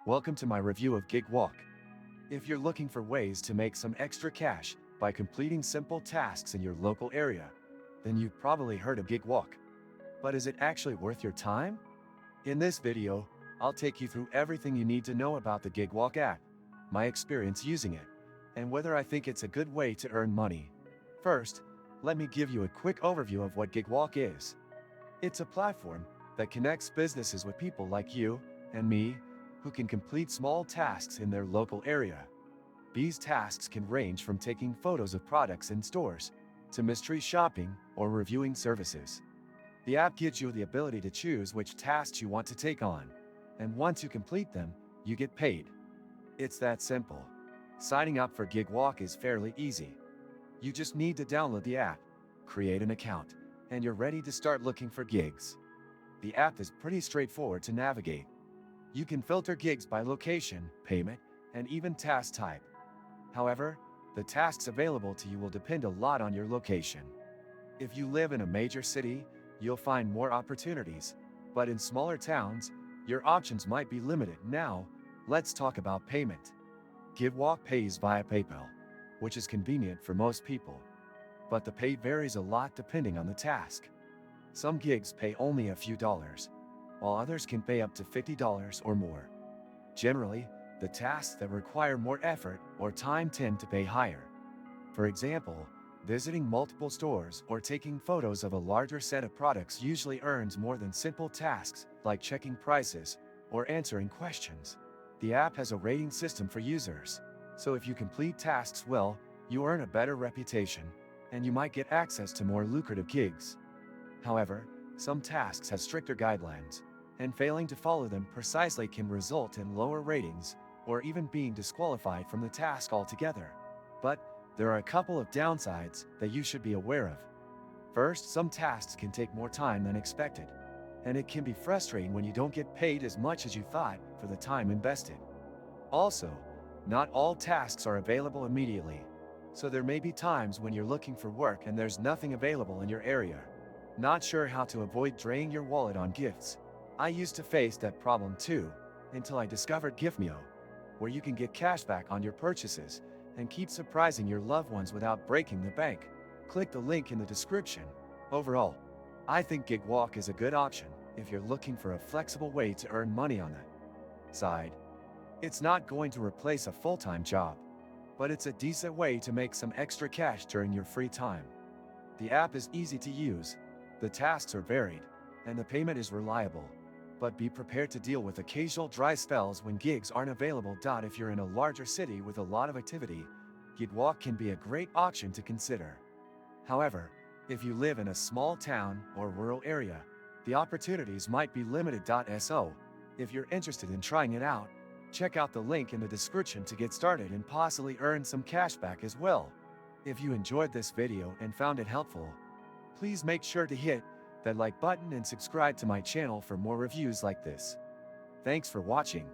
Welcome to my review of Gigwalk. If you're looking for ways to make some extra cash by completing simple tasks in your local area, then you've probably heard of Gigwalk. But is it actually worth your time? In this video, I'll take you through everything you need to know about the Gigwalk app, my experience using it, and whether I think it's a good way to earn money. First, let me give you a quick overview of what Gigwalk is. It's a platform that connects businesses with people like you and me who can complete small tasks in their local area. These tasks can range from taking photos of products in stores to mystery shopping or reviewing services. The app gives you the ability to choose which tasks you want to take on, and once you complete them, you get paid. It's that simple. Signing up for Gigwalk is fairly easy. You just need to download the app, create an account, and you're ready to start looking for gigs. The app is pretty straightforward to navigate. You can filter gigs by location, payment, and even task type. However, the tasks available to you will depend a lot on your location. If you live in a major city, you'll find more opportunities, but in smaller towns, your options might be limited. Now, let's talk about payment. Gigwalk pays via PayPal, which is convenient for most people. But the pay varies a lot depending on the task. Some gigs pay only a few dollars, while others can pay up to $50 or more. Generally, the tasks that require more effort or time tend to pay higher. For example, visiting multiple stores or taking photos of a larger set of products usually earns more than simple tasks like checking prices or answering questions. The app has a rating system for users, so if you complete tasks well, you earn a better reputation, and you might get access to more lucrative gigs. However, some tasks have stricter guidelines, and failing to follow them precisely can result in lower ratings or even being disqualified from the task altogether. But there are a couple of downsides that you should be aware of. First, some tasks can take more time than expected, and it can be frustrating when you don't get paid as much as you thought for the time invested. Also, not all tasks are available immediately, so there may be times when you're looking for work and there's nothing available in your area. Not sure how to avoid draining your wallet on gifts? I used to face that problem too, until I discovered GiftMeo, where you can get cash back on your purchases and keep surprising your loved ones without breaking the bank. Click the link in the description. Overall, I think Gigwalk is a good option if you're looking for a flexible way to earn money on the side. It's not going to replace a full-time job, but it's a decent way to make some extra cash during your free time. The app is easy to use, the tasks are varied, and the payment is reliable. But be prepared to deal with occasional dry spells when gigs aren't available. If you're in a larger city with a lot of activity, Gigwalk can be a great option to consider. However, if you live in a small town or rural area, the opportunities might be limited. So, if you're interested in trying it out, check out the link in the description to get started and possibly earn some cash back as well. If you enjoyed this video and found it helpful, please make sure to hit that like button and subscribe to my channel for more reviews like this. Thanks for watching.